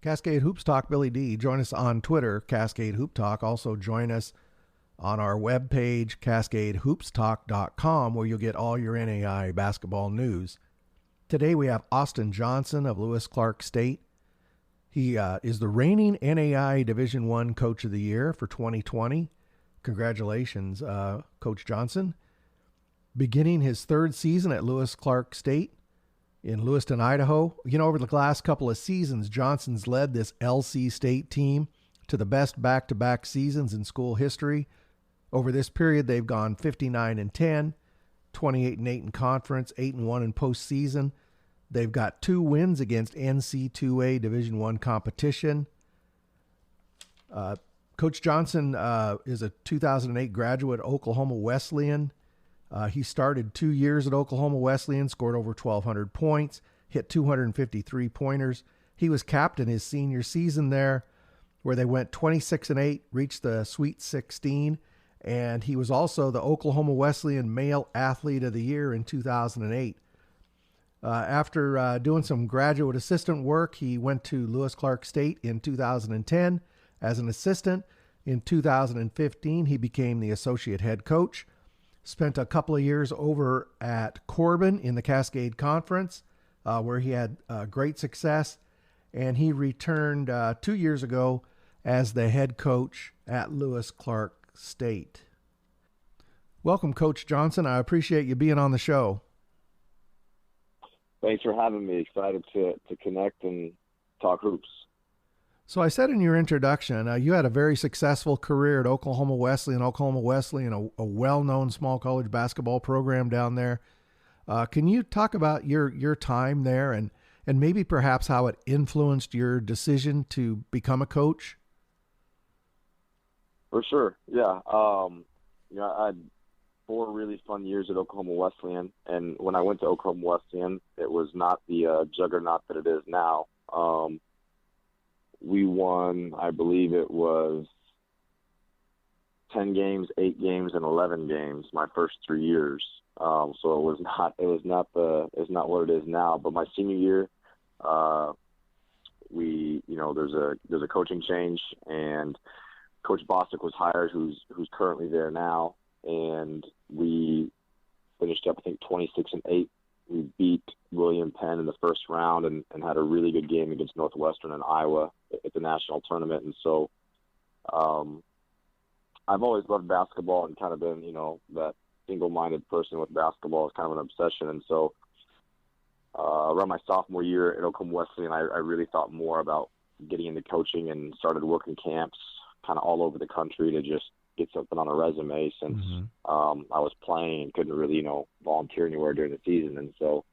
Cascade Hoops Talk, Billy D. Join us on Twitter, Cascade Hoop Talk. Also join us on our webpage, cascadehoopstalk.com, where you'll get all your NAI basketball news. Today we have Austin Johnson of Lewis Clark State. He is the reigning NAI Division I Coach of the Year for 2020. Congratulations, Coach Johnson. Beginning his third season at Lewis Clark State in Lewiston, Idaho. Over the last couple of seasons, Johnson's led this LC State team to the best back-to-back seasons in school history. Over this period, they've gone 59-10, 28-8 in conference, 8-1 in postseason. They've got 2 wins against NC2A Division I competition. Coach Johnson is a 2008 graduate Oklahoma Wesleyan. He started 2 years at Oklahoma Wesleyan, scored over 1,200 points, hit 253 pointers. He was captain his senior season there, where they went 26-8, reached the Sweet 16, and he was also the Oklahoma Wesleyan Male Athlete of the Year in 2008. After doing some graduate assistant work, he went to Lewis Clark State in 2010 as an assistant. In 2015, he became the associate head coach. Spent a couple of years over at Corbin in the Cascade Conference, where he had great success, and he returned 2 years ago as the head coach at Lewis Clark State. Welcome, Coach Johnson. I appreciate you being on the show. Thanks for having me. Excited to connect and talk hoops. So I said in your introduction, you had a very successful career at Oklahoma Wesleyan, a well-known small college basketball program down there. Can you talk about your time there and maybe perhaps how it influenced your decision to become a coach? For sure, yeah. I had 4 really fun years at Oklahoma Wesleyan, and when I went to Oklahoma Wesleyan, it was not the juggernaut that it is now. We won, I believe it was 10 games, 8 games, and 11 games my first 3 years. So it was not what it is now. But my senior year, there's a coaching change, and Coach Bostic was hired, who's currently there now, and we finished up, I think, 26-8. We beat William Penn in the first round and had a really good game against Northwestern in Iowa at the national tournament. And so I've always loved basketball and kind of been, that single-minded person with basketball is kind of an obsession. And so around my sophomore year at Oklahoma Wesleyan, I really thought more about getting into coaching and started working camps kind of all over the country to just get something on a resume since I was playing and couldn't really, volunteer anywhere during the season. And so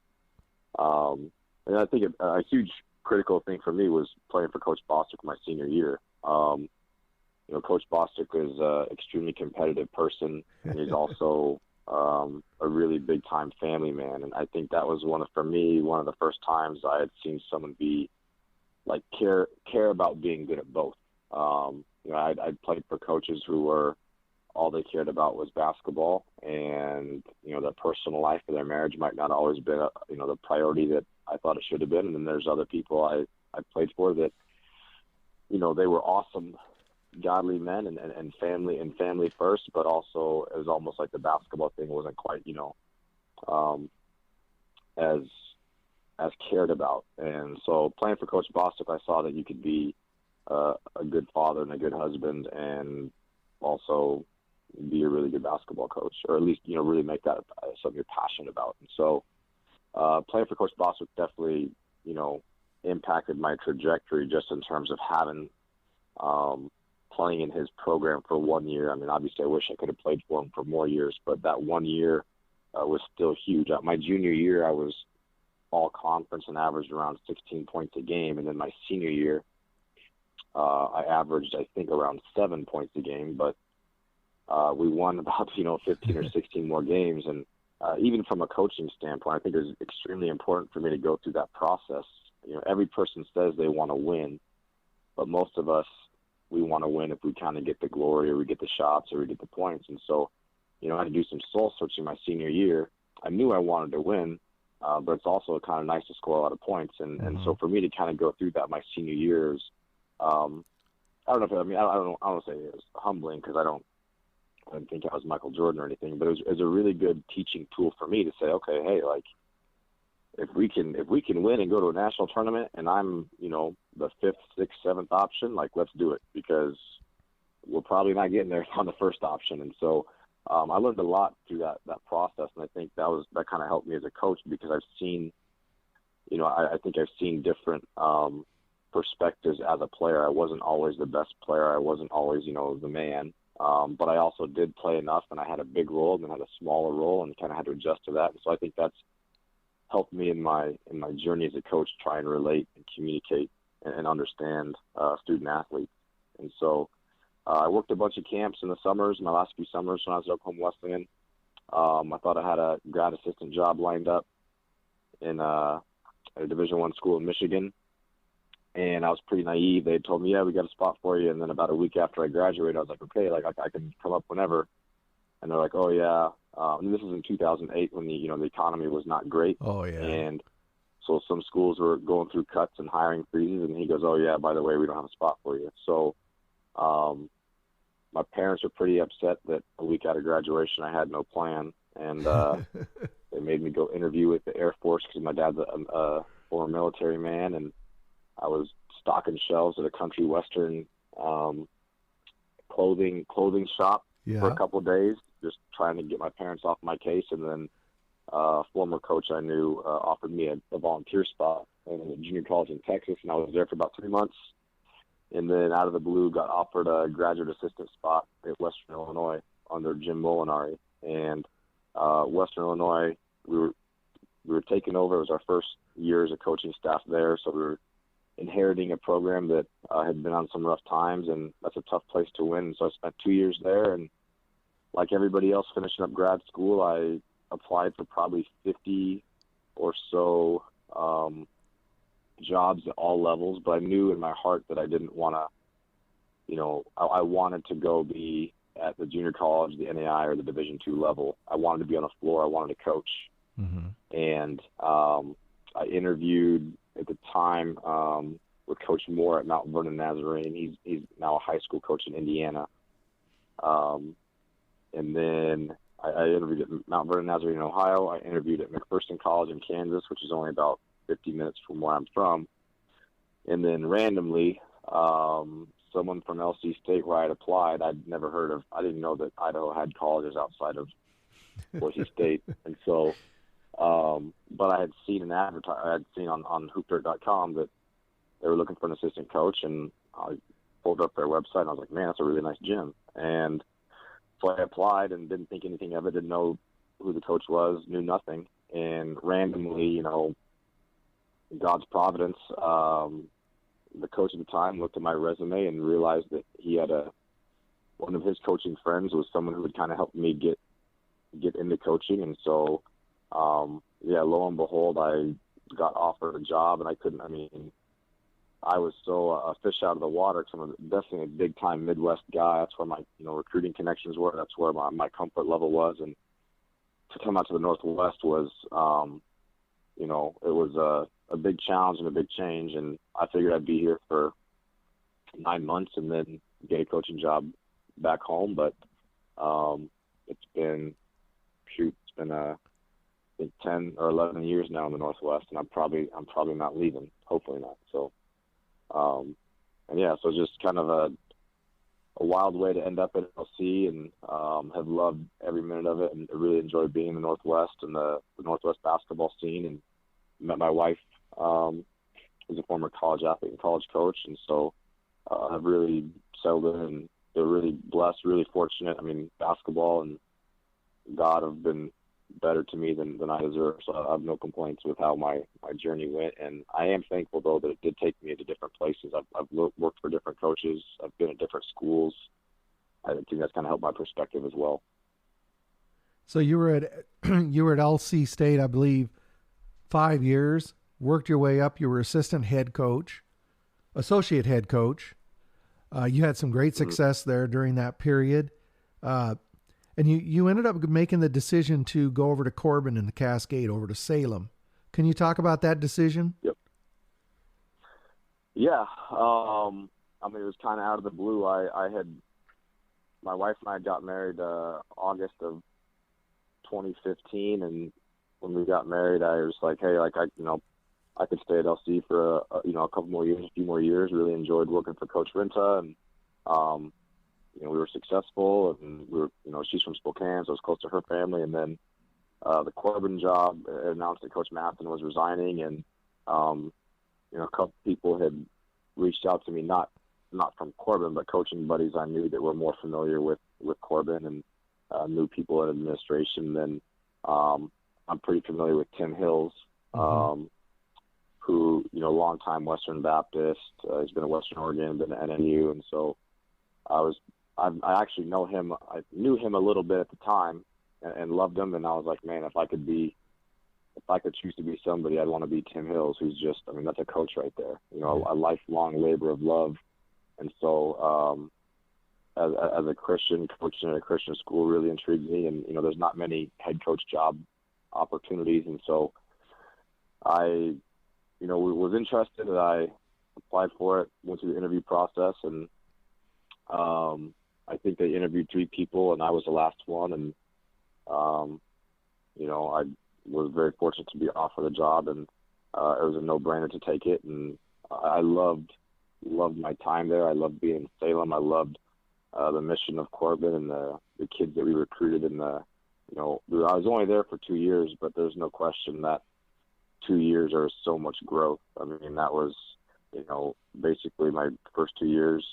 and I think a huge critical thing for me was playing for Coach Bostic my senior year. Coach Bostic is an extremely competitive person, and he's also a really big-time family man. And I think that was one of the first times I had seen someone be like care about being good at both. I'd played for coaches who were all they cared about was basketball, and their personal life or their marriage might not always been the priority that I thought it should have been. And then there's other people I played for that they were awesome, godly men and family first, but also it was almost like the basketball thing wasn't quite as cared about. And so playing for Coach Bostic, I saw that you could be a good father and a good husband, and also be a really good basketball coach, or at least really make that something you're passionate about. And so playing for Coach Bostic definitely impacted my trajectory, just in terms of having playing in his program for 1 year. I mean, obviously I wish I could have played for him for more years, but that 1 year was still huge. My junior year, I was all conference and averaged around 16 points a game. And then my senior year, I averaged, I think, around 7 points a game, but we won about, 15 or 16 more games. And even from a coaching standpoint, I think it was extremely important for me to go through that process. Every person says they want to win, but most of us, we want to win if we kind of get the glory, or we get the shots, or we get the points. And so, I had to do some soul searching my senior year. I knew I wanted to win, but it's also kind of nice to score a lot of points. And so for me to kind of go through that my senior years, I don't know if I don't say it was humbling because I didn't think I was Michael Jordan or anything, but it was a really good teaching tool for me to say, okay, hey, like if we can win and go to a national tournament and I'm, the 5th, 6th, 7th option, like let's do it, because we're probably not getting there on the first option. And so I learned a lot through that process, and I think that kind of helped me as a coach, because I've seen, I think I've seen different perspectives as a player. I wasn't always the best player. I wasn't always, the man. But I also did play enough, and I had a big role and then had a smaller role, and kind of had to adjust to that. And so I think that's helped me in my journey as a coach, try and relate and communicate and understand student athletes. And so I worked a bunch of camps in the summers, my last few summers when I was at Oklahoma Wesleyan. I thought I had a grad assistant job lined up in at a Division I school in Michigan. And I was pretty naive. They told me, yeah, we got a spot for you. And then about a week after I graduated, I was like, okay, like I can come up whenever. And they're like, oh yeah. And this was in 2008 when the economy was not great. Oh yeah. And so some schools were going through cuts and hiring freezes. And he goes, oh yeah, by the way, we don't have a spot for you. So my parents were pretty upset that a week out of graduation I had no plan. And they made me go interview with the Air Force because my dad's a former military man, and I was stocking shelves at a country western clothing shop for a couple of days, just trying to get my parents off my case. And then a former coach I knew offered me a volunteer spot in a junior college in Texas, and I was there for about 3 months. And then out of the blue got offered a graduate assistant spot at Western Illinois under Jim Molinari. And Western Illinois, we were taking over. It was our first year as a coaching staff there, so we were inheriting a program that had been on some rough times, and that's a tough place to win. So I spent 2 years there, and like everybody else finishing up grad school, I applied for probably 50 or so jobs at all levels, but I knew in my heart that I didn't want to, I wanted to go be at the junior college, the NAI, or the Division II level. I wanted to be on the floor. I wanted to coach. And I interviewed at the time with Coach Moore at Mount Vernon Nazarene. He's now a high school coach in Indiana. And then I interviewed at Mount Vernon Nazarene in Ohio. I interviewed at McPherson College in Kansas, which is only about 50 minutes from where I'm from. And then randomly, someone from LC State, where I had applied, I didn't know that Idaho had colleges outside of Boise State. And so, but I had seen on hoopdirt.com that they were looking for an assistant coach, and I pulled up their website and I was like, man, that's a really nice gym. And so I applied and didn't think anything of it, didn't know who the coach was, knew nothing. And randomly, God's providence, the coach at the time looked at my resume and realized that he had one of his coaching friends was someone who would kind of help me get into coaching. And so, lo and behold, I got offered a job, and I was so a fish out of the water, because I'm definitely a big time Midwest guy. That's where my, recruiting connections were. That's where my comfort level was. And to come out to the Northwest was, it was a big challenge and a big change. And I figured I'd be here for 9 months and then get a coaching job back home. But it's been I think 10 or 11 years now in the Northwest, and I'm probably not leaving. Hopefully not. So, so just kind of a wild way to end up at LC, and have loved every minute of it, and really enjoyed being in the Northwest and the Northwest basketball scene. And met my wife, who's a former college athlete and college coach, and so I've really settled in, and they're really blessed, really fortunate. Basketball and God have been better to me than I deserve, so I have no complaints with how my journey went. And I am thankful, though, that it did take me to different places. I've worked for different coaches. I've been at different schools. I think that's kind of helped my perspective as well. So you were at LC State, I believe, 5 years, worked your way up. You were assistant head coach, associate head coach. You had some great success there during that period. And you ended up making the decision to go over to Corbin in the Cascade, over to Salem. Can you talk about that decision? Yep. Yeah. I mean, it was kind of out of the blue. My wife and I got married August of 2015, and when we got married, I was like, hey, like I could stay at LC for a couple more years, a few more years. Really enjoyed working for Coach Renta, and we were successful, and we were, she's from Spokane, so I was close to her family. And then the Corbin job announced that Coach Mathen was resigning, and a couple people had reached out to me, not from Corbin, but coaching buddies I knew that were more familiar with Corbin and knew people in administration. Then I'm pretty familiar with Tim Hills, who, longtime Western Baptist. He's been at Western Oregon, been at NNU, and so I actually know him. I knew him a little bit at the time and loved him, and I was like, man, if I could choose to be somebody, I'd want to be Tim Hills, who's just, that's a coach right there. A lifelong labor of love. And so as a Christian, coaching at a Christian school really intrigued me, and there's not many head coach job opportunities, and so I was interested, and I applied for it, went through the interview process, and I think they interviewed 3 people, and I was the last one, and I was very fortunate to be offered the job, and it was a no-brainer to take it, and I loved my time there. I loved being in Salem. I loved the mission of Corbin and the kids that we recruited, and I was only there for 2 years, but there's no question that 2 years are so much growth. I mean, that was, basically my first 2 years,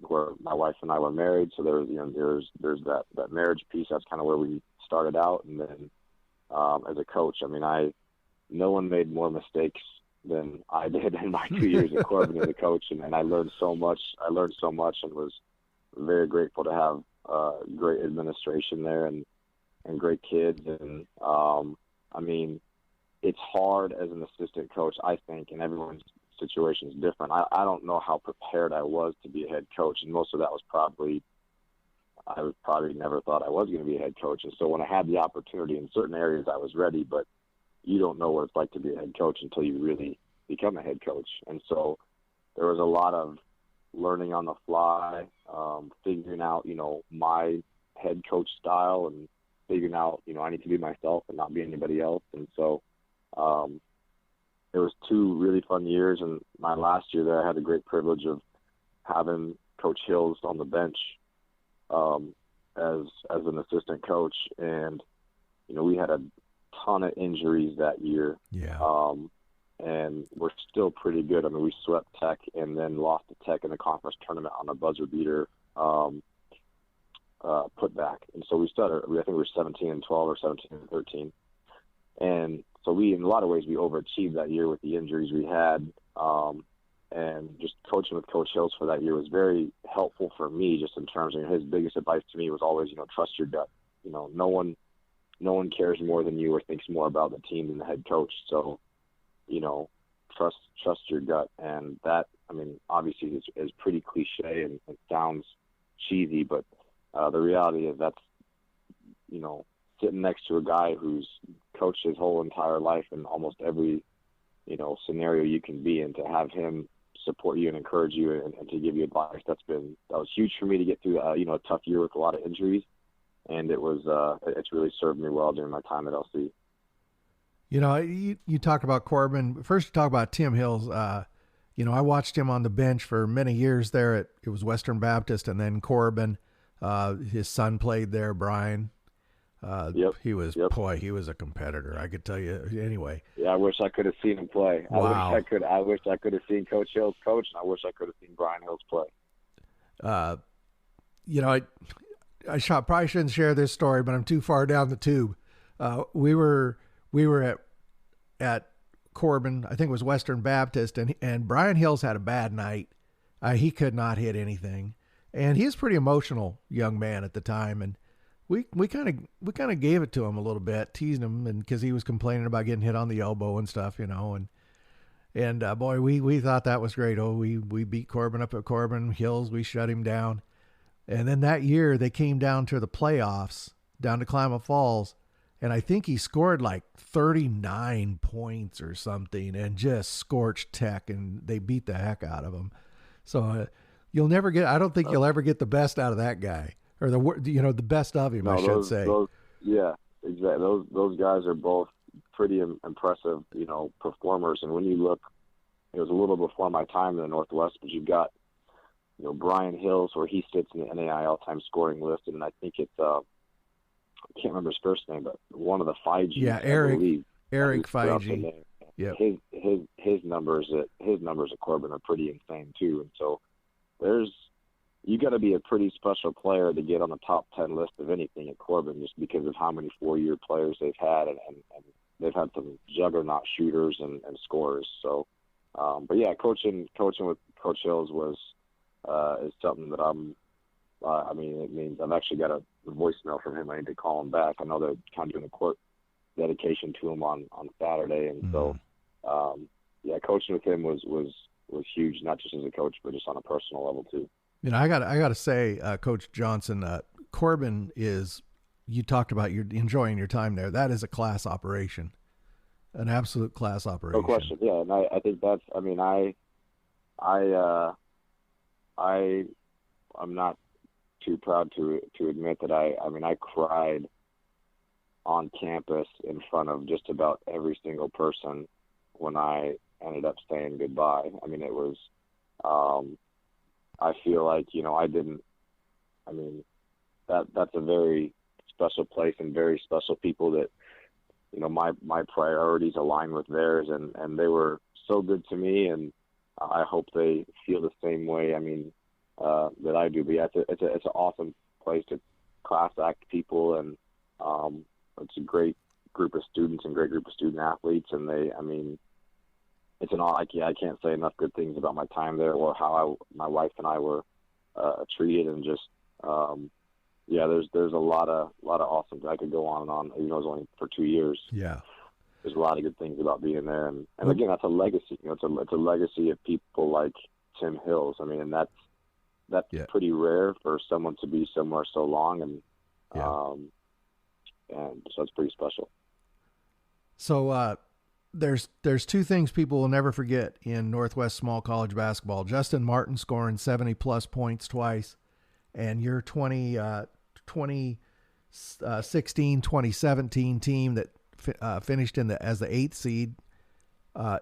where my wife and I were married. So there's that marriage piece. That's kind of where we started out. And then as a coach, no one made more mistakes than I did in my 2 years at Corbin as a coach. And I learned so much. And was very grateful to have great administration there and great kids. And it's hard as an assistant coach, I think, and everyone's situation is different. I don't know how prepared I was to be a head coach, and most of that was I probably never thought I was going to be a head coach. And so when I had the opportunity in certain areas, I was ready, but you don't know what it's like to be a head coach until you really become a head coach. And so there was a lot of learning on the fly, figuring out, my head coach style, and figuring out, I need to be myself and not be anybody else. And so it was 2 really fun years, and my last year there, I had the great privilege of having Coach Hills on the bench as an assistant coach, and we had a ton of injuries that year. Yeah. And we're still pretty good. We swept Tech and then lost to Tech in the conference tournament on a buzzer beater putback, and so we started. I think we were 17-12 or 17-13, and so in a lot of ways, we overachieved that year with the injuries we had, and just coaching with Coach Hills for that year was very helpful for me, just in terms of his biggest advice to me was always, trust your gut. No one cares more than you or thinks more about the team than the head coach. So, trust your gut, and that, obviously is pretty cliche and it sounds cheesy, but the reality is that's, sitting next to a guy who's coached his whole entire life in almost every, scenario you can be in, to have him support you and encourage you and to give you advice. That was huge for me to get through, a tough year with a lot of injuries. And it's really served me well during my time at LC. You talk about Corbin. First, you talk about Tim Hills. I watched him on the bench for many years there. It was Western Baptist and then Corbin. His son played there, Brian. Yep. He was a competitor. I could tell you anyway. Yeah, I wish I could have seen him play. Wow. I wish I could have seen Coach Hills coach, and I wish I could have seen Brian Hills play. I probably shouldn't share this story, but I'm too far down the tube. We were at Corbin, I think it was Western Baptist, and Brian Hills had a bad night. He could not hit anything, and he was a pretty emotional young man at the time, and we kind of gave it to him a little bit, teasing him, and because he was complaining about getting hit on the elbow and stuff, and boy, we thought that was great. Oh, we beat Corbin up at Corbin Hills, we shut him down, and then that year they came down to the playoffs, down to Klamath Falls, and I think he scored like 39 points or something, and just scorched Tech, and they beat the heck out of him. So you'll never get. I don't think you'll ever get the best out of that guy, or the best of him. No, I should say. Yeah, exactly. Those guys are both pretty impressive, performers. And when you look, it was a little before my time in the Northwest, but you've got, Brian Hills, where he sits in the NAI all-time scoring list, and I think it's I can't remember his first name, but one of the Fige. Yeah, Eric Fige. Yeah, his numbers at Corbin are pretty insane too, and so you got to be a pretty special player to get on the top 10 list of anything at Corbin, just because of how many 4-year players they've had, and they've had some juggernaut shooters and scorers. So, but yeah, coaching with Coach Hills is something that it means I've actually got a voicemail from him. I need to call him back. I know they're kind of doing a court dedication to him on Saturday, and so coaching with him was huge, not just as a coach, but just on a personal level too. I gotta say, Coach Johnson, Corbin is. You talked about you're enjoying your time there. That is a class operation, an absolute class operation. No question. Yeah, and I think that's. I mean, I'm not too proud to admit that I cried on campus in front of just about every single person when I ended up saying goodbye. I mean, it was. I feel like that's a very special place and very special people that my priorities align with theirs, and they were so good to me, and I hope they feel the same way. I mean, that I do. But yeah, it's an awesome place to class act people, and it's a great group of students and great group of student athletes, and it's an all. I can't say enough good things about my time there, or how my wife and I were treated, and just there's a lot of awesome. I could go on and on. Even though it was only for 2 years. Yeah, there's a lot of good things about being there, and again, that's a legacy. It's a legacy of people like Tim Hills. I mean, and that's pretty rare for someone to be somewhere so long, and so it's pretty special. So. There's two things people will never forget in Northwest small college basketball. Justin Martin scoring 70-plus points twice, and your 2016, 2017 team that finished as the 8th seed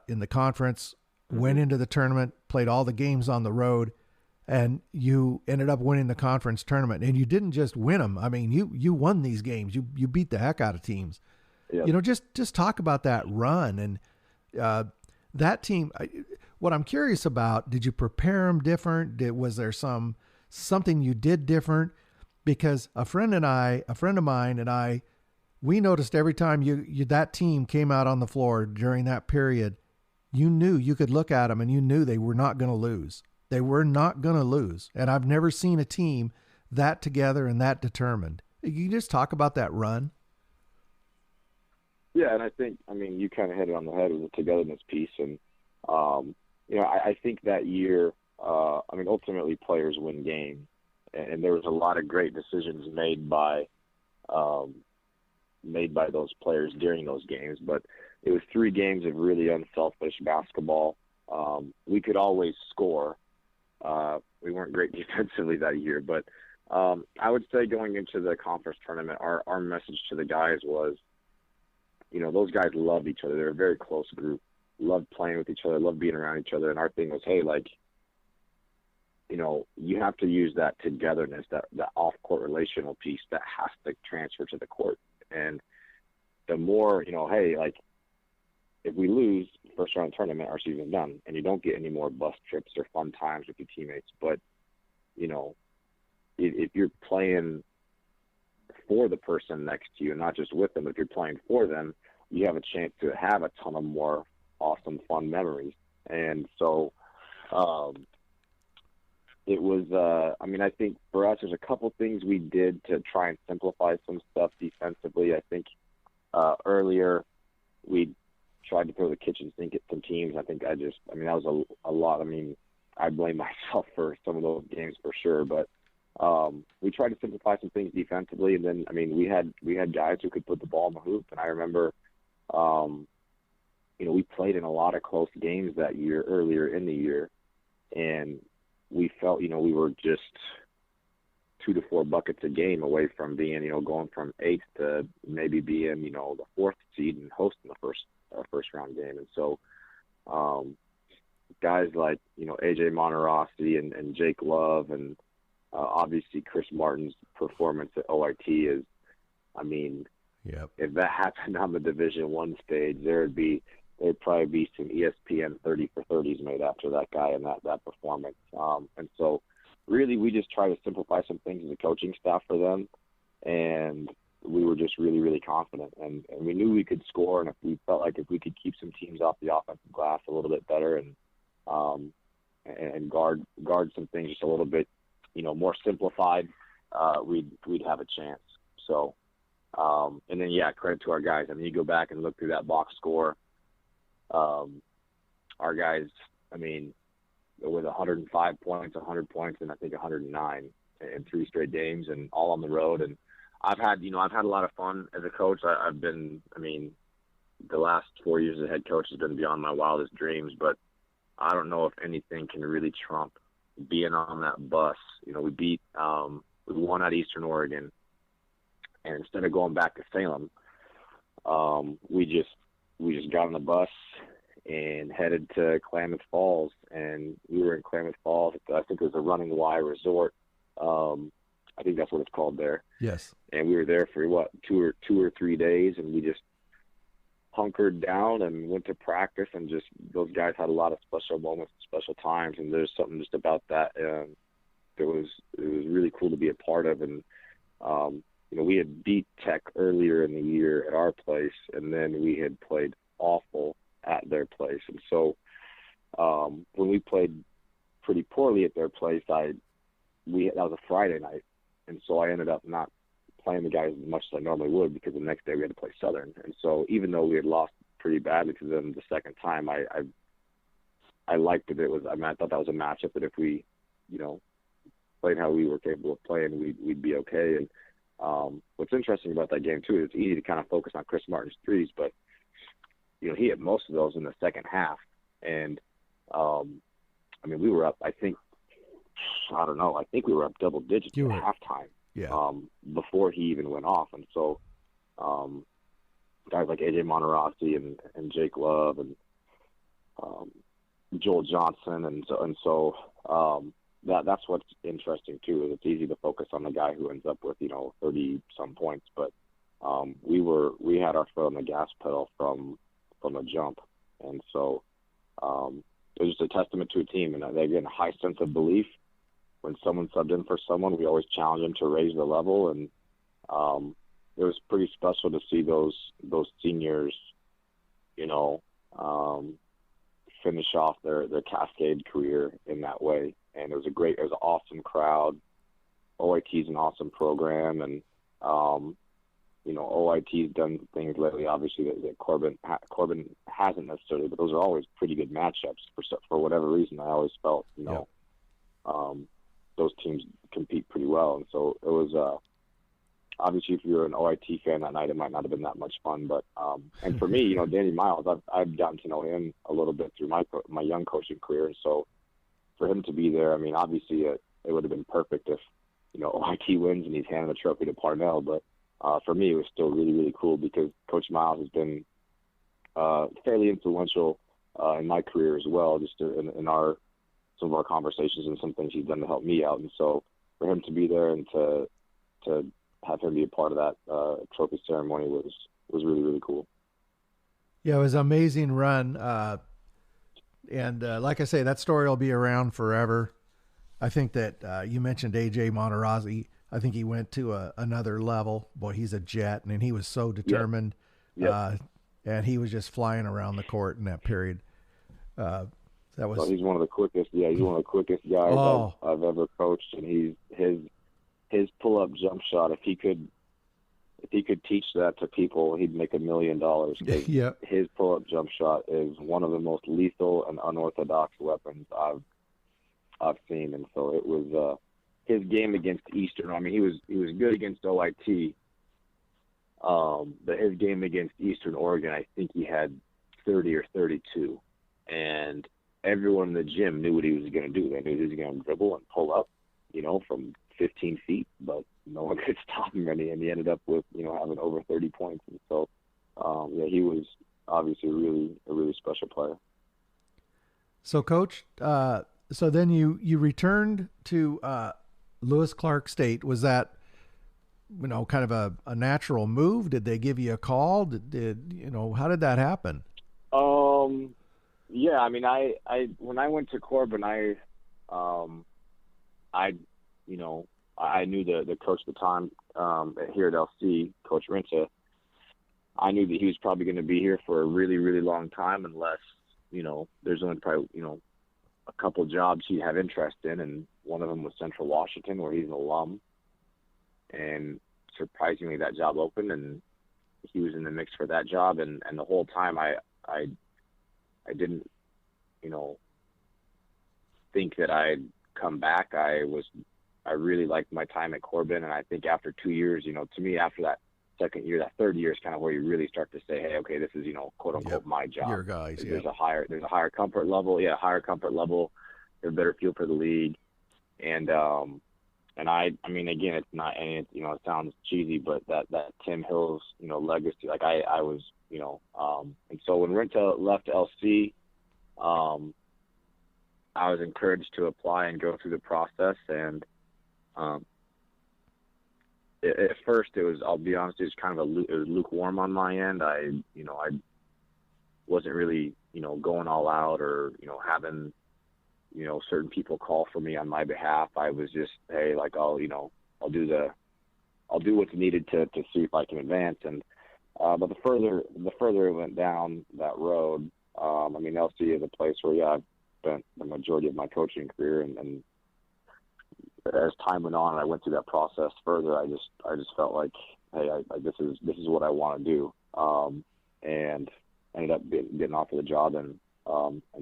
in the conference, went into the tournament, played all the games on the road, and you ended up winning the conference tournament. And you didn't just win them. I mean, you won these games. You beat the heck out of teams. Yep. Just talk about that run and that team. What I'm curious about, did you prepare them different? Was there something you did different? Because a friend of mine and I, we noticed every time that team came out on the floor during that period, you knew, you could look at them and you knew they were not going to lose. They were not going to lose. And I've never seen a team that together and that determined. You just talk about that run. Yeah, and I think, you kind of hit it on the head with the togetherness piece. And, I think that year, ultimately players win games. And there was a lot of great decisions made by those players during those games. But it was 3 games of really unselfish basketball. We could always score. We weren't great defensively that year. But I would say going into the conference tournament, our message to the guys was, those guys loved each other. They're a very close group, loved playing with each other, loved being around each other. And our thing was, hey, you have to use that togetherness, that off-court relational piece that has to transfer to the court. And the more, hey, if we lose first round tournament, our season's done, and you don't get any more bus trips or fun times with your teammates. But, if you're playing for the person next to you, not just with them, if you're playing for them, you have a chance to have a ton of more awesome, fun memories. And so it was, I think for us, there's a couple things we did to try and simplify some stuff defensively. I think earlier we tried to throw the kitchen sink at some teams. I think that was a lot. I blame myself for some of those games for sure, but we tried to simplify some things defensively, and then I mean we had guys who could put the ball in the hoop, and I remember, we played in a lot of close games that year earlier in the year, and we felt we were just 2 to 4 buckets a game away from being going from 8th to maybe being the 4th seed and hosting the first round game, and so guys like AJ Monterossi and Jake Love and obviously Chris Martin's performance at OIT is, I mean, yep. If that happened on the Division I stage, there'd probably be some ESPN 30 for 30s made after that guy and that performance. And so really we just try to simplify some things as a coaching staff for them, and we were just really, really confident, and we knew we could score, and if we felt like if we could keep some teams off the offensive glass a little bit better and guard some things just a little bit more simplified, we'd have a chance. So and then credit to our guys. I mean, you go back and look through that box score, our guys, I mean, with 105 points, 100 points, and I think 109 in 3 straight games, and all on the road. And I've had a lot of fun as a coach. The last 4 years as a head coach has been beyond my wildest dreams, but I don't know if anything can really trump being on that bus. We won at Eastern Oregon, and instead of going back to Salem, we just got on the bus and headed to Klamath Falls, and we were in Klamath Falls. I think it was a Running Y Resort. I think that's what it's called there. Yes. And we were there for 2 or 3 days, and we just hunkered down and went to practice, and just those guys had a lot of special moments, special times, and there's something just about that it was really cool to be a part of. And we had beat Tech earlier in the year at our place, and then we had played awful at their place. And so when we played pretty poorly at their place, that was a Friday night, and so I ended up not playing the guys as much as I normally would, because the next day we had to play Southern. And so even though we had lost pretty badly to them the second time, I liked it. I thought that was a matchup that if we, played how we were capable of playing, we'd be okay. And what's interesting about that game too is it's easy to kind of focus on Chris Martin's threes, but he hit most of those in the second half. And we were up, I think we were up double digits at halftime. Yeah. Before he even went off. And so guys like AJ Monterossi and Jake Love and Joel Johnson, and so that's what's interesting too, is it's easy to focus on the guy who ends up with 30 some points, but we had our foot on the gas pedal from the jump. And so it was just a testament to a team, and again, a high sense of belief. When someone subbed in for someone, we always challenge them to raise the level, and it was pretty special to see those seniors, finish off their Cascade career in that way. And it was an awesome crowd. OIT's an awesome program, and OIT's done things lately, obviously that Corbin hasn't necessarily, but those are always pretty good matchups for whatever reason. I always felt those teams compete pretty well. And so it was obviously, if you're an OIT fan that night, it might not have been that much fun, but and for me, Danny Miles, I've gotten to know him a little bit through my young coaching career, and so for him to be there, I mean, obviously it would have been perfect if OIT wins and he's handing the trophy to Parnell, but for me it was still really, really cool, because Coach Miles has been fairly influential in my career as well, just in some of our conversations and some things he's done to help me out. And so for him to be there and to have him be a part of that trophy ceremony was really, really cool. Yeah, it was an amazing run. And like I say, that story will be around forever. I think that you mentioned AJ Monterossi. I think he went to another level. Boy, he's a jet, and he was so determined. Yep. And he was just flying around the court in that period. He's one of the quickest. Yeah, he's one of the quickest guys I've ever coached, and his pull-up jump shot. If he could teach that to people, he'd make $1 million. Yep. His pull-up jump shot is one of the most lethal and unorthodox weapons I've seen, and so it was. his game against Eastern. I mean, he was good against OIT, but his game against Eastern Oregon, I think he had 30 or 32, and everyone in the gym knew what he was going to do. They knew he was going to dribble and pull up, from 15 feet, but no one could stop him, and he ended up with having over 30 points. And so, he was obviously a really special player. So, Coach, so then you returned to Lewis Clark State. Was that kind of a natural move? Did they give you a call? Did how did that happen? Yeah, I mean, I when I went to Corbin, I knew the coach at the time here at LC, Coach Rinta. I knew that he was probably going to be here for a really, really long time, unless there's only probably a couple jobs he'd have interest in, and one of them was Central Washington, where he's an alum. And surprisingly, that job opened, and he was in the mix for that job. And the whole time, I didn't, think that I'd come back. I really liked my time at Corbin, and I think after 2 years, to me, after that second year, that third year is kind of where you really start to say, hey, okay, this is, quote unquote, my job. Your guys, there's a higher comfort level. Yeah, higher comfort level. There's a better feel for the league. And I mean, again, it's not, and it sounds cheesy, but that Tim Hill's, legacy, like I was, and so when Renta left LC, I was encouraged to apply and go through the process. And at first it was, I'll be honest, it was kind of it was lukewarm on my end. I wasn't really, going all out or, having, certain people call for me on my behalf. I was just, hey, like, I'll do what's needed to see if I can advance. And, but the further it went down that road, I mean, LC is a place where, I've spent the majority of my coaching career, and as time went on and I went through that process further, I just felt like, hey, this is what I want to do. And ended up getting offered the job and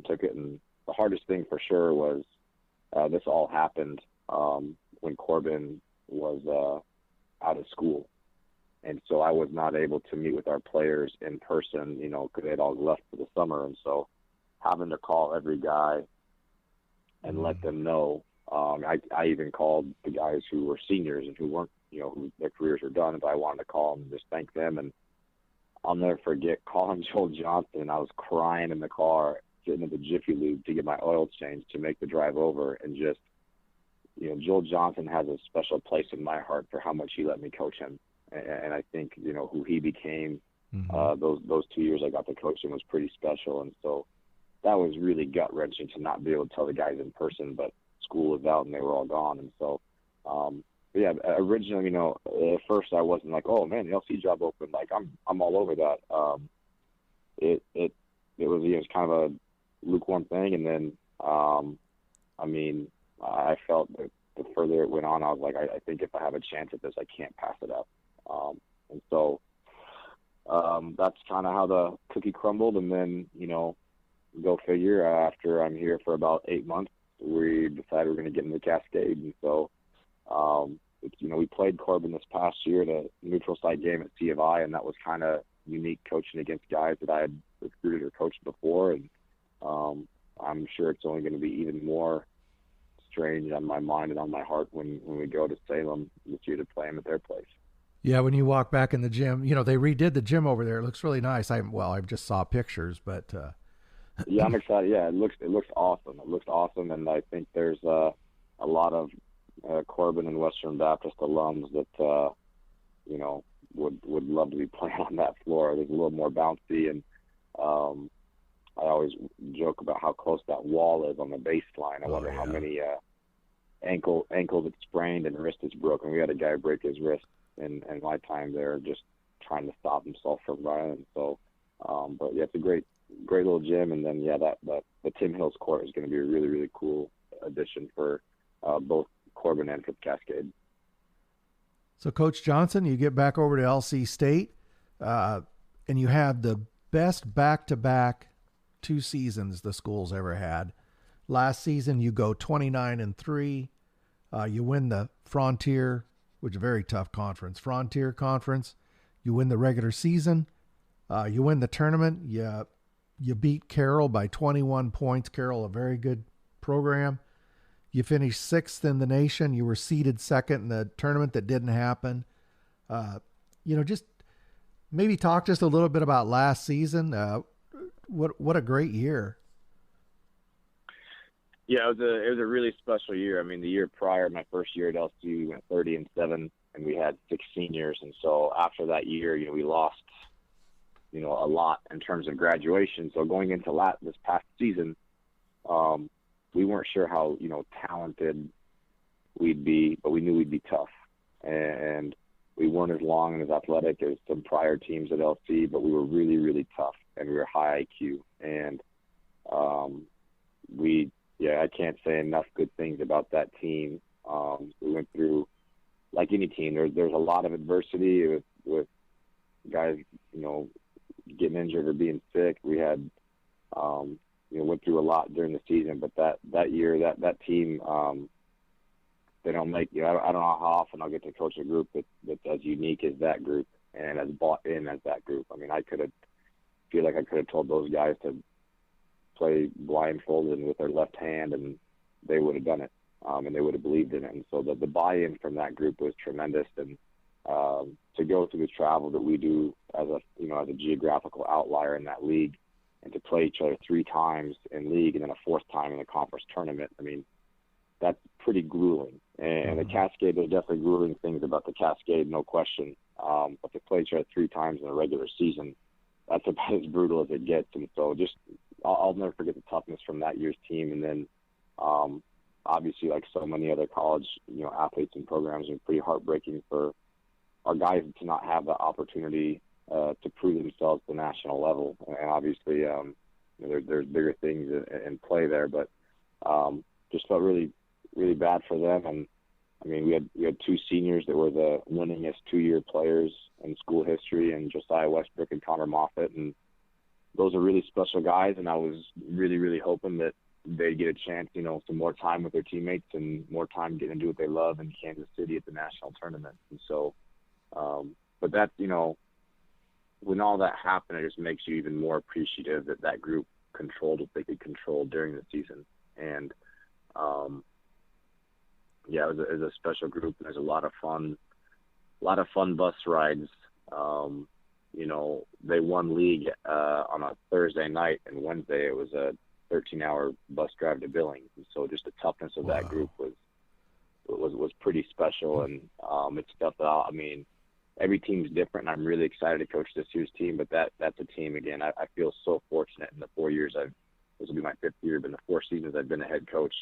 took it. And the hardest thing for sure was this all happened when Corbin was out of school. And so I was not able to meet with our players in person, because they had all left for the summer. And so having to call every guy and let them know. I even called the guys who were seniors and who weren't, who their careers were done, but I wanted to call them and just thank them. And I'll never forget calling Joel Johnson. I was crying in the car, getting into the Jiffy Lube to get my oil changed to make the drive over. And just, Joel Johnson has a special place in my heart for how much he let me coach him. And I think, who he became, those 2 years I got to coach him was pretty special. And so that was really gut wrenching to not be able to tell the guys in person, but school was out and they were all gone. And so, yeah, originally, at first I wasn't like, oh man, the LC job opened. Like I'm all over that. It was kind of a lukewarm thing. And then, I mean, I felt that the further it went on, I was like, I think if I have a chance at this, I can't pass it up. And so, that's kind of how the cookie crumbled. And then, go figure, after I'm here for about 8 months, we decided we're going to get into Cascade. And so, we played Corbin this past year at a neutral site game at C of I, and that was kind of unique, coaching against guys that I had recruited or coached before. And I'm sure it's only going to be even more strange on my mind and on my heart when we go to Salem this year to play them at their place. Yeah, when you walk back in the gym, they redid the gym over there. It looks really nice. I just saw pictures, but yeah, I'm excited. Yeah, it looks awesome. It looks awesome, and I think there's a lot of Corbin and Western Baptist alums that would love to be playing on that floor. There's a little more bouncy, and I always joke about how close that wall is on the baseline. I wonder how many ankles it's sprained and wrist is broken. We had a guy break his wrist in my time there, just trying to stop himself from running. So, but yeah, it's a great little gym. And then the Tim Hills court is going to be a really, really cool addition for both Corbin and for Cascade. So, Coach Johnson, you get back over to LC State, and you have the best back-to-back 2 seasons the school's ever had. Last season, you go 29-3. You win the Frontier, which is a very tough conference, Frontier Conference. You win the regular season. You win the tournament. You beat Carroll by 21 points. Carroll, a very good program. You finished 6th in the nation. You were seeded 2nd in the tournament that didn't happen. Just maybe talk just a little bit about last season. What a great year. Yeah, it was a really special year. I mean, the year prior, my first year at LC, we went 30-7, and we had 6 seniors. And so after that year, we lost, a lot in terms of graduation. So going into this past season, we weren't sure how, talented we'd be, but we knew we'd be tough. And we weren't as long and as athletic as some prior teams at LC, but we were really, really tough, and we were high IQ. And I can't say enough good things about that team. We went through, like any team, there's a lot of adversity with guys, getting injured or being sick. We had, went through a lot during the season, but that year, that team, they don't make, I don't know how often I'll get to coach a group that's as unique as that group and as bought in as that group. I mean, I feel like I could have told those guys to play blindfolded with their left hand, and they would have done it, and they would have believed in it. And so the buy-in from that group was tremendous. And to go through the travel that we do as a geographical outlier in that league, and to play each other 3 times in league and then a 4th time in the conference tournament, I mean, that's pretty grueling. And the Cascade, there's definitely grueling things about the Cascade, no question. But to play each other 3 times in a regular season, that's about as brutal as it gets. And so I'll never forget the toughness from that year's team. And then obviously, like so many other college, athletes and programs, it's pretty heartbreaking for our guys to not have the opportunity to prove themselves at the national level. And obviously, there's bigger things in play there, but just felt really, really bad for them. And I mean, we had 2 seniors that were the winningest 2-year players in school history, and Josiah Westbrook and Connor Moffitt. And those are really special guys. And I was really, really hoping that they'd get a chance, some more time with their teammates and more time getting to do what they love in Kansas City at the national tournament. And so, but that's, when all that happened, it just makes you even more appreciative that group controlled what they could control during the season. And, it was a special group. There's a lot of fun bus rides. They won league on a Thursday night, and Wednesday it was a 13-hour bus drive to Billings. And so just the toughness of that group was pretty special. And it's stuff that every team's different, and I'm really excited to coach this year's team. But that's a team, again, I feel so fortunate in the 4 years this will be my 5th year, but in the 4 seasons I've been a head coach,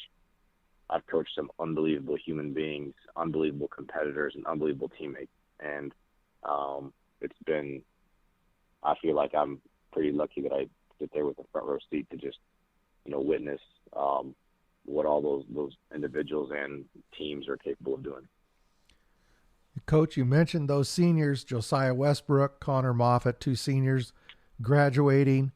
I've coached some unbelievable human beings, unbelievable competitors, and unbelievable teammates. And I feel like I'm pretty lucky that I sit there with a front row seat to just, witness what all those individuals and teams are capable of doing. Coach, you mentioned those seniors, Josiah Westbrook, Connor Moffitt, 2 seniors graduating.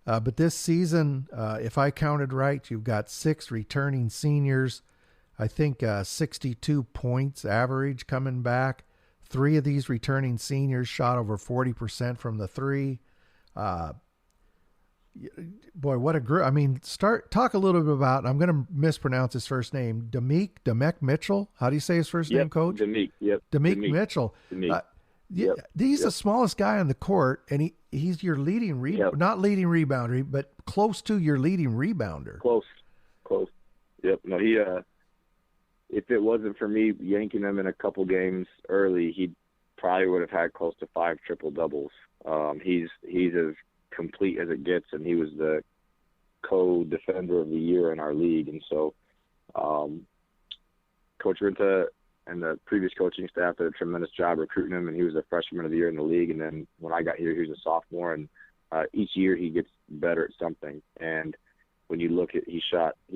But this season, if I counted right, you've got 6 returning seniors. I think 62 points average coming back. 3 of these returning seniors shot over 40% from the 3. Boy, what a group. I mean, talk a little bit about, I'm going to mispronounce his first name, Demek Mitchell. How do you say his first name, Coach? Demek, yep. Demek Mitchell. Yep. He's the smallest guy on the court, and he's your leading not leading rebounder, but close to your leading rebounder. Close. Yep. No, he if it wasn't for me yanking him in a couple games early, he probably would have had close to 5 triple doubles. He's as complete as it gets, and he was the co-defender of the year in our league. And so, Coach Rinta and the previous coaching staff did a tremendous job recruiting him, and he was a freshman of the year in the league. And then when I got here, he was a sophomore, and each year he gets better at something. And when you look at, he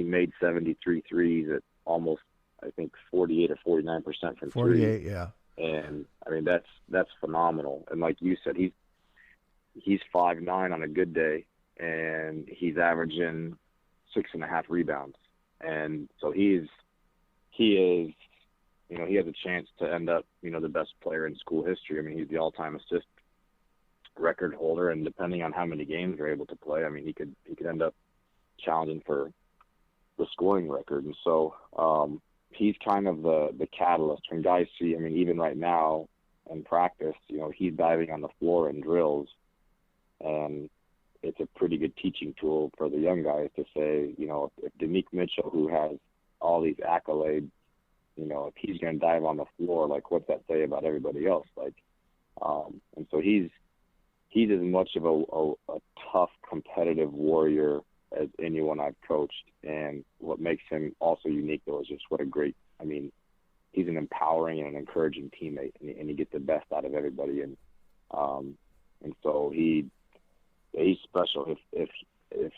made 73 threes at almost, I think, 48 or 49% from 48, three. yeah. And I mean, that's phenomenal. And like you said, he's 5'9" on a good day, and he's averaging 6.5 rebounds. And so he's he is, he has a chance to end up, the best player in school history. I mean, he's the all-time assist record holder, and depending on how many games they're able to play, I mean, he could end up challenging for the scoring record. And so he's kind of the catalyst when guys see, I mean, even right now in practice, he's diving on the floor in drills, and it's a pretty good teaching tool for the young guys to say, if Demick Mitchell, who has all these accolades, if he's going to dive on the floor, like, what's that say about everybody else? Like, and so he's as much of a tough, competitive warrior as anyone I've coached. And what makes him also unique, though, is just he's an empowering and an encouraging teammate, and he gets the best out of everybody. And so he's special. If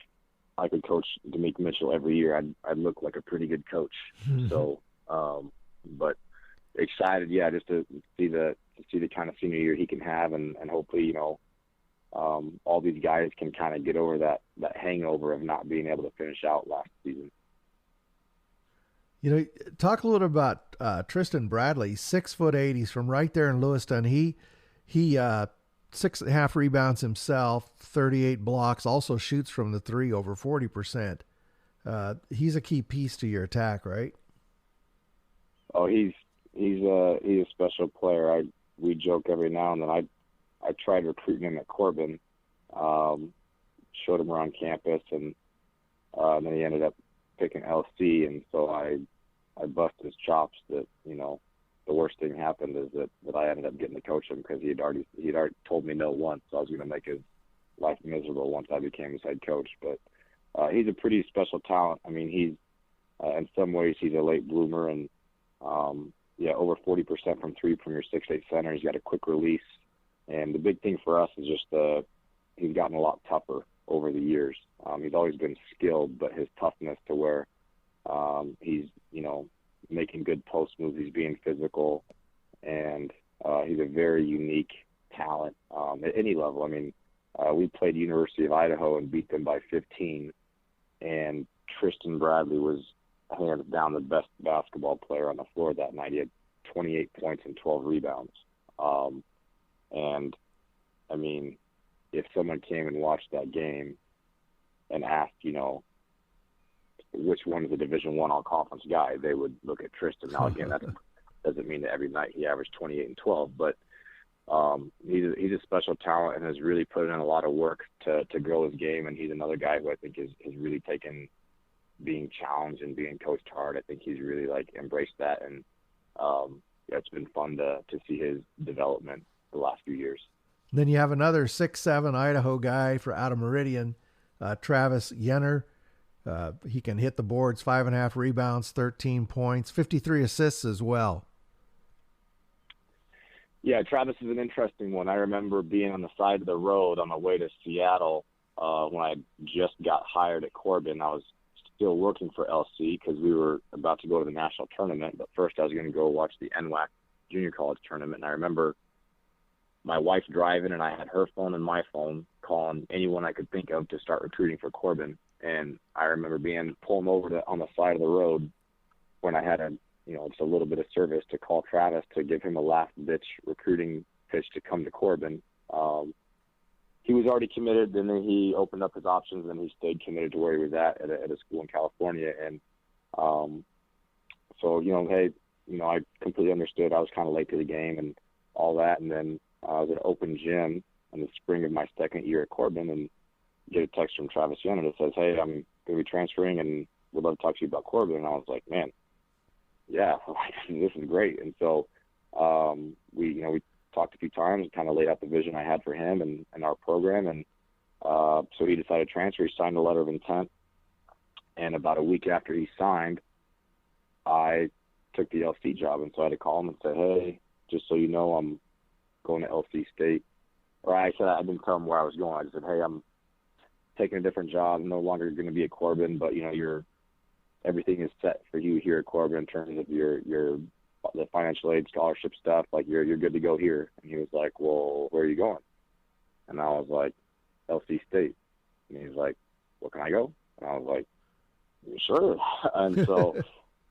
I could coach Demick Mitchell every year, I'd look like a pretty good coach. So, but excited, just to see the kind of senior year he can have, and hopefully, all these guys can kind of get over that hangover of not being able to finish out last season. Talk a little about Tristan Bradley, 6'8". He's from right there in Lewiston. He 6.5 rebounds himself, 38 blocks, also shoots from the three over 40%. He's a key piece to your attack, right? Oh, he's a special player. We joke every now and then. I tried recruiting him at Corbin, showed him around campus, and then he ended up picking LC, and so I busted his chops that, the worst thing happened is that I ended up getting to coach him, because he'd already told me no once, so I was going to make his life miserable once I became his head coach. But he's a pretty special talent. I mean, he's in some ways he's a late bloomer, and over 40% from three from your 6'8" center. He's got a quick release, and the big thing for us is just he's gotten a lot tougher over the years. He's always been skilled, but his toughness to where he's making good post moves, he's being physical, and he's a very unique talent at any level. I mean, we played University of Idaho and beat them by 15, and Tristan Bradley was hands down the best basketball player on the floor that night. He had 28 points and 12 rebounds. And I mean, if someone came and watched that game and asked, which one is a Division I all-conference guy, they would look at Tristan. Now, again, that doesn't mean that every night he averaged 28 and 12, but he's a special talent and has really put in a lot of work to grow his game, and he's another guy who I think has really taken being challenged and being coached hard. I think he's really, embraced that, and it's been fun to see his development the last few years. Then you have another 6'7" Idaho guy out of Meridian, Travis Yenner. He can hit the boards, 5.5 rebounds, 13 points, 53 assists as well. Yeah, Travis is an interesting one. I remember being on the side of the road on my way to Seattle when I just got hired at Corbin. I was still working for LC because we were about to go to the national tournament, but first I was going to go watch the NWAC junior college tournament. And I remember my wife driving, and I had her phone and my phone calling anyone I could think of to start recruiting for Corbin. And I remember pulling over on the side of the road when I had just a little bit of service to call Travis to give him a last-ditch recruiting pitch to come to Corbin. He was already committed, and then he opened up his options, and he stayed committed to where he was at a school in California. And I completely understood. I was kind of late to the game and all that. And then I was at an open gym in the spring of my second year at Corbin, and get a text from Travis Yenner that says, "Hey, I'm going to be transferring and would love to talk to you about Corbin." And I was like, man, yeah, this is great. And so we talked a few times, kind of laid out the vision I had for him and our program. And so he decided to transfer. He signed a letter of intent. And about a week after he signed, I took the LC job. And so I had to call him and say, "Hey, just so you know, I'm going to LC State." Or I didn't tell him where I was going. I just said, "Hey, I'm taking a different job. I'm no longer going to be at Corbin, but everything is set for you here at Corbin in terms of the financial aid scholarship stuff. Like you're good to go here." And he was like, "Well, where are you going?" And I was like, "LC State." And he was like, "Well, can I go?" And I was like, "Sure." And so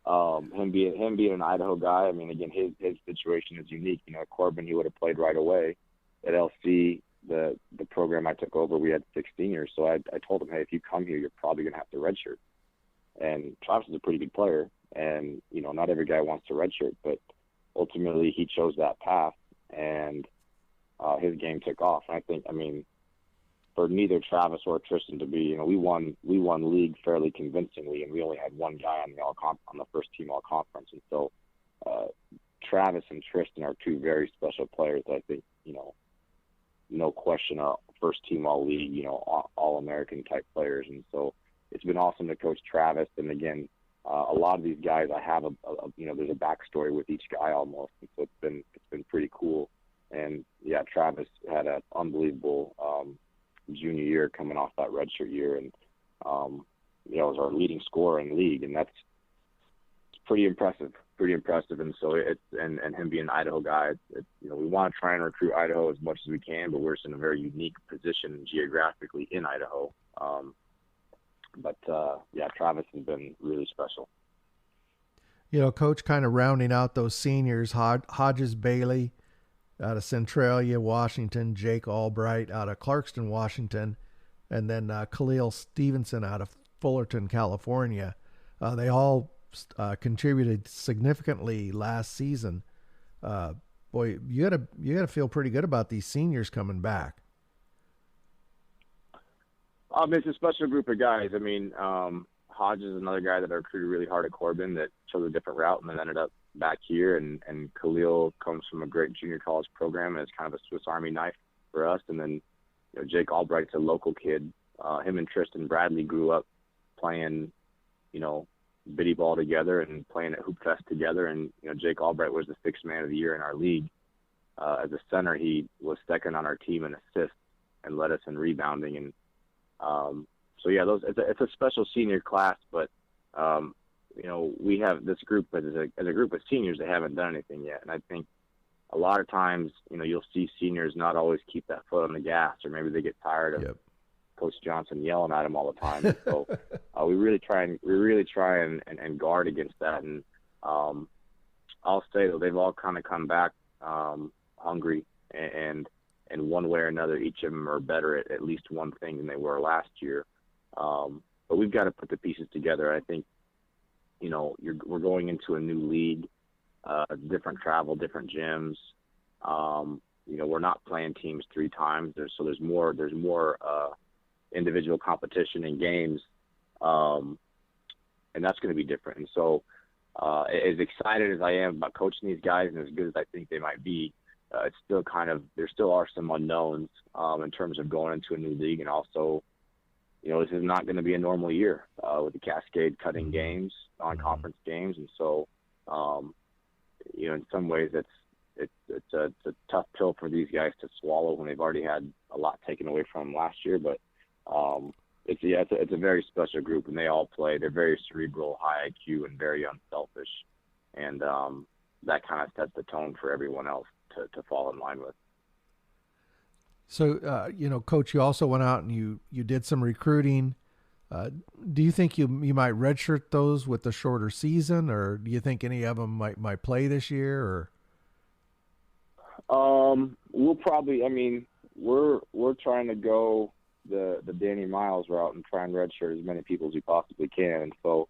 Him being an Idaho guy, I mean, again, his situation is unique. You know, at Corbin, he would have played right away. At LC, the program I took over, we had 6 seniors. So I told him, hey, if you come here, you're probably going to have to redshirt. And Travis is a pretty good player, and you know, not every guy wants to redshirt, but ultimately he chose that path, and his game took off. And I think, I mean, for neither Travis or Tristan to be, you know, we won league fairly convincingly, and we only had one guy on the first team all conference. And so Travis and Tristan are 2 very special players that I think, you know, no question are first team all league, you know, all American type players. And so it's been awesome to coach Travis. And again, a lot of these guys, I have you know, there's a backstory with each guy almost. And so it's been pretty cool. And yeah, Travis had an unbelievable junior year coming off that redshirt year, and you know, was our leading scorer in the league, and it's pretty impressive. And so and him being an Idaho guy, you know, we want to try and recruit Idaho as much as we can, but we're just in a very unique position geographically in Idaho. But yeah, Travis has been really special. You know, Coach, kind of rounding out those seniors, Hodges Bailey out of Centralia, Washington, Jake Albright out of Clarkston, Washington, and then Khalil Stevenson out of Fullerton, California. They all contributed significantly last season. Boy, you gotta feel pretty good about these seniors coming back. It's a special group of guys. I mean, Hodges is another guy that I recruited really hard at Corbin that chose a different route and then ended up back here. And Khalil comes from a great junior college program, and it's kind of a Swiss Army knife for us. And then, you know, Jake Albright's a local kid. Him and Tristan Bradley grew up playing, you know, biddy ball together and playing at Hoop Fest together. And, you know, Jake Albright was the 6th man of the year in our league. As a center, he was second on our team in assists and led us in rebounding. And so yeah, it's a special senior class, but you know, we have this group as a group of seniors that haven't done anything yet. And I think a lot of times, you know, you'll see seniors not always keep that foot on the gas, or maybe they get tired of Coach Johnson yelling at them all the time. And so we really try and guard against that. And I'll say though, they've all kind of come back hungry, and one way or another, each of them are better at least one thing than they were last year. But we've got to put the pieces together. I think, you know, we're going into a new league, different travel, different gyms. You know, we're not playing teams 3 times. There's more individual competition in games, and that's going to be different. And so, as excited as I am about coaching these guys and as good as I think they might be, it's still there still are some unknowns in terms of going into a new league. And also, you know, this is not going to be a normal year with the Cascade cutting games, non-conference games. And so, you know, in some ways it's a tough pill for these guys to swallow when they've already had a lot taken away from them last year. But it's a very special group, and they all play. They're very cerebral, high IQ, and very unselfish. And that kind of sets the tone for everyone else to fall in line with. So, you know, Coach, you also went out and you did some recruiting. Do you think you might redshirt those with the shorter season, or do you think any of them might play this year? Or we'll probably. I mean, we're trying to go the Danny Miles route and try and redshirt as many people as we possibly can. And so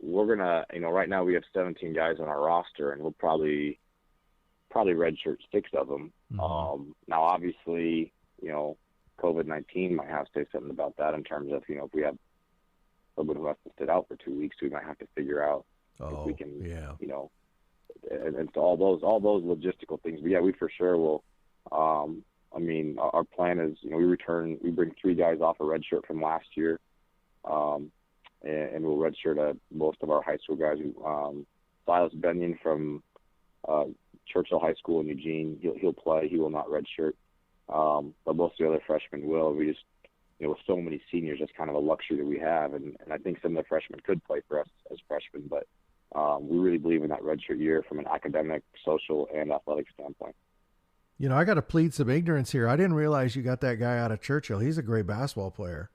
we're gonna. You know, right now we have 17 guys on our roster, and we'll probably redshirt 6 of them. Now, obviously, you know, COVID-19 might have to say something about that in terms of, you know, if we have someone who has to sit out for 2 weeks, we might have to figure out if we can, you know, and so all those logistical things. But yeah, we for sure will. I mean, our plan is, you know, we bring 3 guys off a redshirt from last year, and we'll redshirt most of our high school guys. Silas Benyon from Churchill High School in Eugene, he'll play. He will not redshirt, but most of the other freshmen will. We just, you know, with so many seniors, that's kind of a luxury that we have, and I think some of the freshmen could play for us as freshmen, but we really believe in that redshirt year from an academic, social, and athletic standpoint. You know, I got to plead some ignorance here. I didn't realize you got that guy out of Churchill. He's a great basketball player.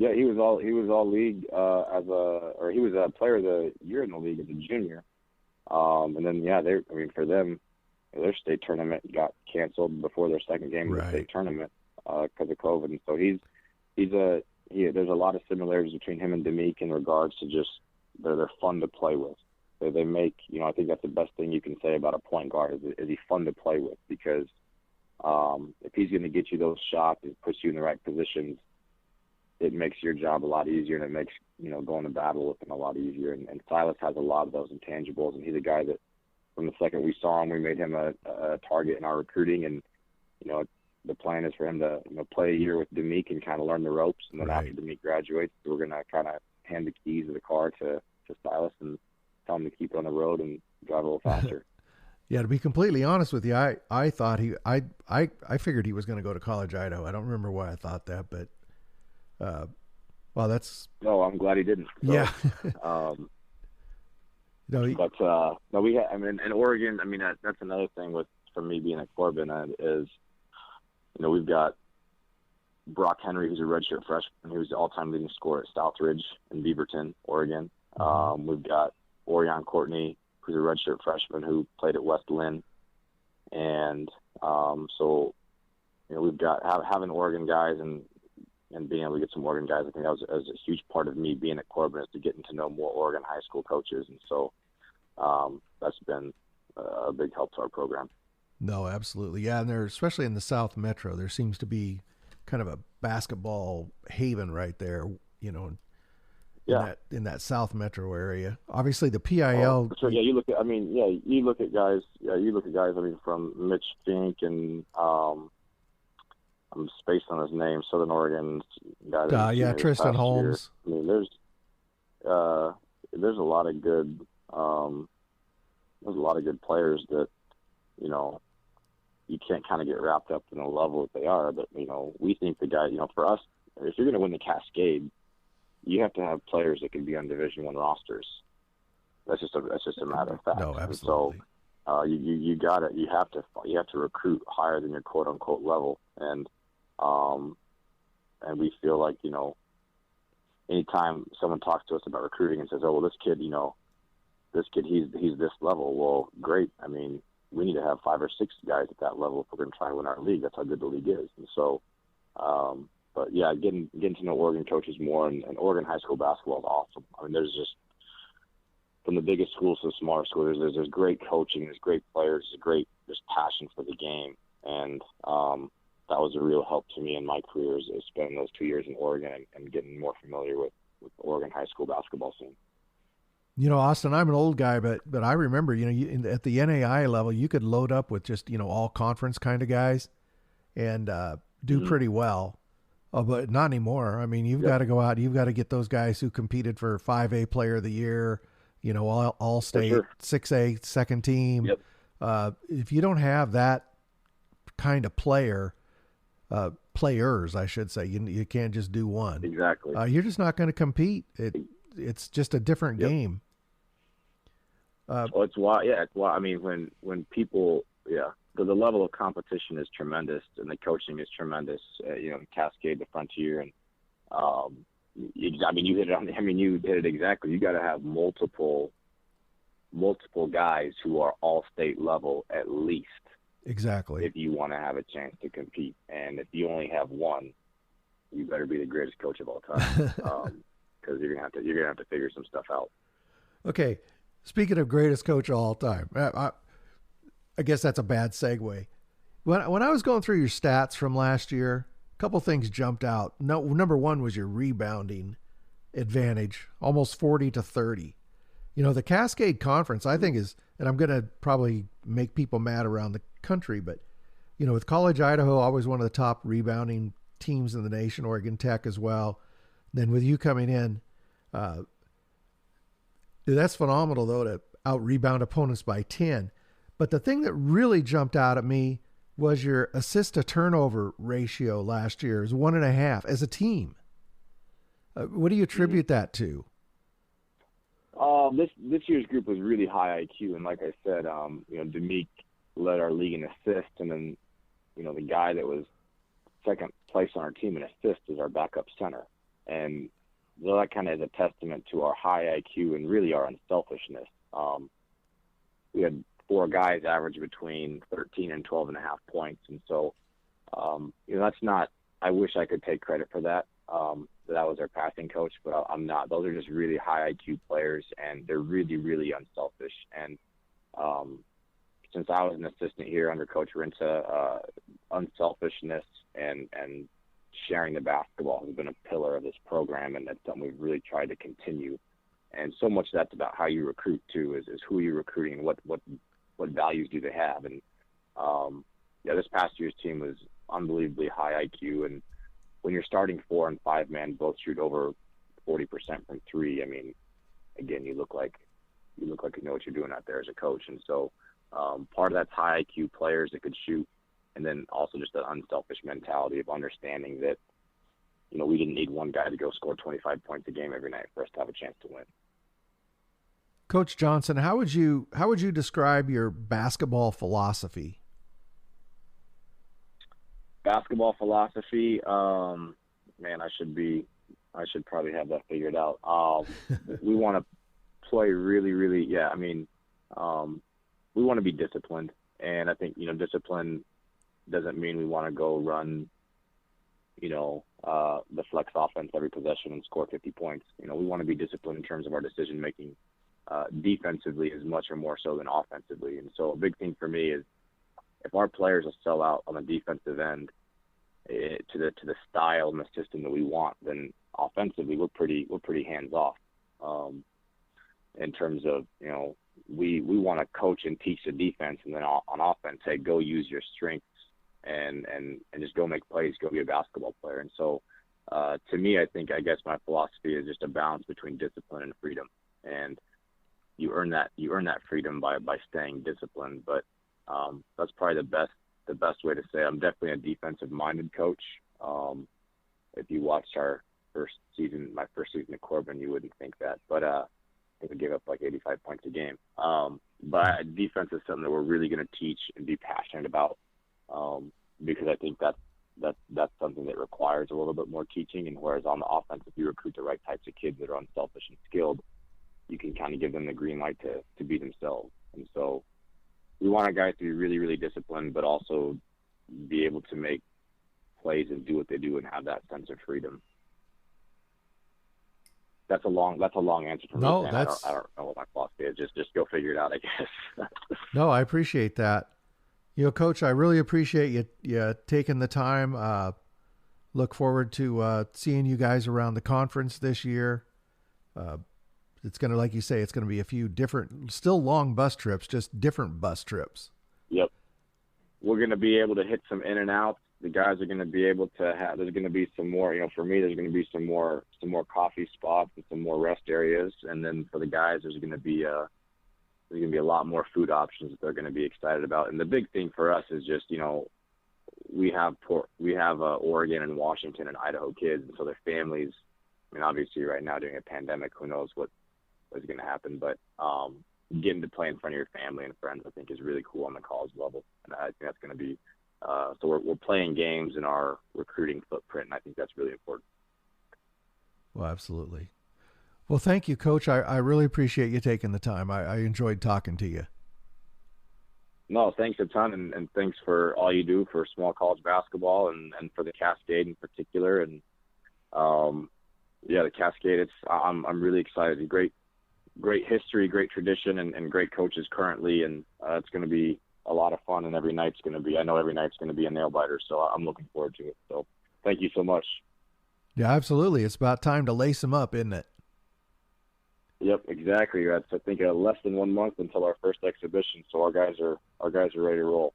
Yeah, he was all league he was a player of the year in the league as a junior. And then for them, their state tournament got canceled before their second game of the state tournament because of COVID. And so there's a lot of similarities between him and Demick in regards to just they're fun to play with. They make, I think that's the best thing you can say about a point guard is he's fun to play with, because if he's going to get you those shots and puts you in the right positions, it makes your job a lot easier, and it makes, going to battle with him a lot easier. And Silas has a lot of those intangibles, and he's a guy that from the second we saw him, we made him a target in our recruiting. And, the plan is for him to play a year with Demick and kind of learn the ropes. And then after Demick graduates, we're going to kind of hand the keys of the car to Silas and tell him to keep it on the road and drive a little faster. Yeah, to be completely honest with you, I thought I figured he was going to go to College Idaho. I don't remember why I thought that, but that's. No, I'm glad he didn't. So, yeah. In Oregon, that's another thing for me being at Corbin is, we've got Brock Henry, who's a redshirt freshman, who's the all-time leading scorer at Southridge in Beaverton, Oregon. We've got Orion Courtney, who's a redshirt freshman who played at West Lynn. And we've got having Oregon guys and being able to get some Oregon guys. I think that was a huge part of me being at Corbin, is to getting to know more Oregon high school coaches. And so that's been a big help to our program. No, absolutely. Yeah, and especially in the South Metro, there seems to be kind of a basketball haven right there, in that South Metro area. Obviously the PIL. Sure. Yeah, you look at guys from Mitch Fink and I'm spaced on his name, Southern Oregon's guy. Tristan Holmes. Year. There's a lot of good players that, you can't kind of get wrapped up in the level that they are. But, we think the guy, for us, if you're going to win the Cascade, you have to have players that can be on Division I rosters. That's just a matter of fact. No, absolutely. And so you have to recruit higher than your quote unquote level. And we feel like, anytime someone talks to us about recruiting and says, oh, well, this kid, he's this level. Well, great. We need to have 5 or 6 guys at that level if we're going to try and win our league. That's how good the league is. And so, but yeah, getting to know Oregon coaches more, and Oregon high school basketball is awesome. There's just, from the biggest schools to the smaller schools, there's great coaching, there's great players, there's passion for the game. And that was a real help to me in my career, is spending those 2 years in Oregon and getting more familiar with the Oregon high school basketball scene. Austin, I'm an old guy, but I remember, at the NAI level, you could load up with just, all conference kind of guys and do pretty well. But not anymore. You've got to go out. You've got to get those guys who competed for 5A Player of the Year, all state, sure. 6A second team. Yep. If you don't have that kind of players, I should say, you can't just do one. Exactly. You're just not going to compete. It's just a different game. It's why. When people, the level of competition is tremendous, and the coaching is tremendous. Cascade, the Frontier, and you hit it. You hit it exactly. You got to have multiple guys who are all state level at least. Exactly. If you want to have a chance to compete, and if you only have one, you better be the greatest coach of all time. Because you're gonna have to figure some stuff out. Okay, speaking of greatest coach of all time, I guess that's a bad segue. When I was going through your stats from last year, a couple things jumped out. No, number one was your rebounding advantage, almost 40-30. The Cascade Conference, I think is, and I'm going to probably make people mad around the country, but with College Idaho, always one of the top rebounding teams in the nation, Oregon Tech as well. Then with you coming in, that's phenomenal, though, to out-rebound opponents by 10. But the thing that really jumped out at me was your assist-to-turnover ratio last year is 1.5 as a team. What do you attribute that to? This year's group was really high IQ, and like I said, Demick led our league in assists, and then, the guy that was second place on our team in assists is our backup center. And so that kind of is a testament to our high IQ and really our unselfishness. We had 4 guys average between 13 and 12 and a half points. And so, that's not, I wish I could take credit for that. That was our passing coach, but I'm not. Those are just really high IQ players, and they're really, really unselfish. And since I was an assistant here under Coach Rinta, unselfishness and sharing the basketball has been a pillar of this program, and that's something we've really tried to continue. And so much that's about how you recruit too, is who you're recruiting, and what values do they have. And this past year's team was unbelievably high IQ, and when you're starting 4 and 5 man both shoot over 40% from 3, I mean, again, you look like you know what you're doing out there as a coach. And so part of that's high IQ players that could shoot, and then also just an unselfish mentality of understanding that, we didn't need one guy to go score 25 points a game every night for us to have a chance to win. Coach Johnson, how would you describe your basketball philosophy? Basketball philosophy, man, I should probably have that figured out. We want to play really, really, we want to be disciplined. And I think, discipline doesn't mean we want to go run, the flex offense every possession and score 50 points. We want to be disciplined in terms of our decision making, defensively as much or more so than offensively. And so a big thing for me is, if our players will sell out on the defensive end to the style and the system that we want, then offensively we're pretty hands off. In terms of, we want to coach and teach the defense, and then on offense, hey, go use your strengths and just go make plays, go be a basketball player. And so to me, I guess my philosophy is just a balance between discipline and freedom. And you earn that freedom by staying disciplined. But that's probably the best way to say it. I'm definitely a defensive-minded coach. If you watched my first season at Corbin, you wouldn't think that. But I think we gave up like 85 points a game. But defense is something that we're really going to teach and be passionate about, because I think that's something that requires a little bit more teaching. And whereas on the offense, if you recruit the right types of kids that are unselfish and skilled, you can kind of give them the green light to be themselves. And so we want our guys to be really, really disciplined, but also be able to make plays and do what they do and have that sense of freedom. That's a long answer for me. No, I don't know what my philosophy is. Just go figure it out, I guess. No, I appreciate that. Coach, I really appreciate you taking the time. Look forward to seeing you guys around the conference this year. It's going to, like you say, it's going to be a few different, still long bus trips, just different bus trips. Yep. We're going to be able to hit some in and outs. The guys are going to be able to there's going to be some more, for me, there's going to be some more coffee spots and some more rest areas. And then for the guys, there's going to be a lot more food options that they're going to be excited about. And the big thing for us is just, we have Oregon and Washington and Idaho kids. And so their families, obviously right now during a pandemic, who knows what is going to happen, but getting to play in front of your family and friends, I think, is really cool on the college level. And I think that's going to be, so we're playing games in our recruiting footprint, and I think that's really important. Well, absolutely. Well, thank you, Coach. I really appreciate you taking the time. I enjoyed talking to you. No, thanks a ton, and thanks for all you do for small college basketball and for the Cascade in particular. And the Cascade, I'm really excited. Great history, great tradition, and great coaches currently, and it's going to be a lot of fun, and I know every night's going to be a nail biter, so I'm looking forward to it. So thank you so much. Yeah, absolutely. It's about time to lace them up, isn't it? Yep, exactly. That's, I think, less than 1 month until our first exhibition, so our guys are ready to roll.